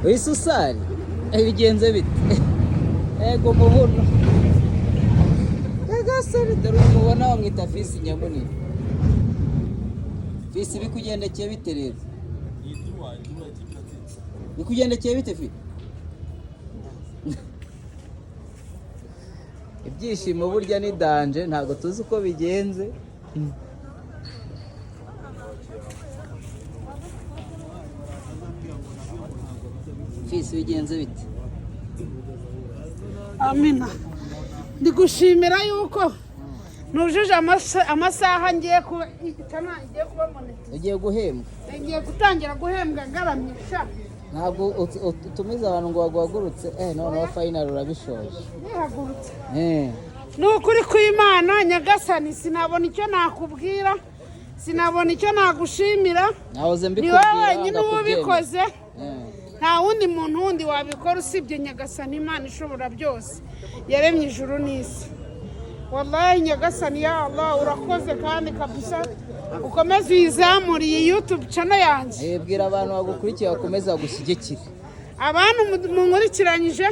Wisusari bigenze bite ego mubuno gasore dore umubona wamwita Fils Nyamunini. Fils bikugendekeye bite rero? Bikugendekeye bite fi? Ibyishimo burya ni danje ntago tuzi uko bigenze. Fils bigenze bite? Amina ndigushimira yuko nujuje amasaha ngiye kuba monetize. Ugiye guhembwa? Ngiye gutangira guhembwa ngaramye sha. Ntabwo utumiza abantu ngo bagwagurutse none final urabishoje. Nihagurutse. Nukuri kw'Imana Nyagasani sinabona icyo nakubwira, sinabona icyo nagushimira. Nahoze mbikubwira. Ni wowe nyine ubikoze. Nta wundi muntu wundi wabikora usibye Nyagasani Imana ishobora byose yaremye ijuru n'isi. Wallahi Nyagasani ya Allah urakoze kandi kabisa ukomeze uyizamuriye YouTube channel yanjye. Bwira abantu bagukurikiye bakomeza gushyigikira. Abantu munkurikiranyije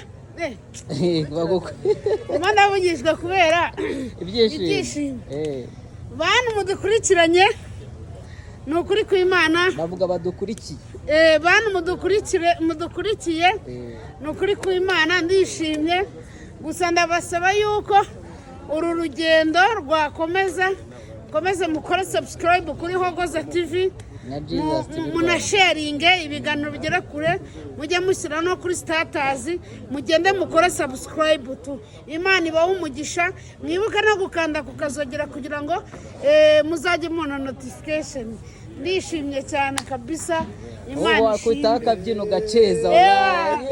Imana yabugijwe kubera ibyishimo. Bantu mudukurikiranye nukuri kw'Imana bavuga badukurikiye. Bantu mudukurikiye nukuri kw'Imana ndishimye gusa ndabasaba yuko uru rugendo rwakomeza mukore subscribe kuri Hogoza TV muna sharing ibiganiro bigera kure mujye mushyira no kuri status mugende mukore subscribe tu Imana ibaho umugisha mwibuka no gukanda kukazogera kugira ngo muzajye mubona notification. Ndishimye cyane kabisa Imana wakutaka byino gaceza wallahi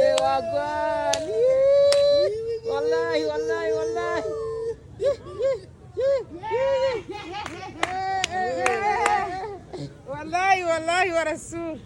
wallahi wallahi wa rasul.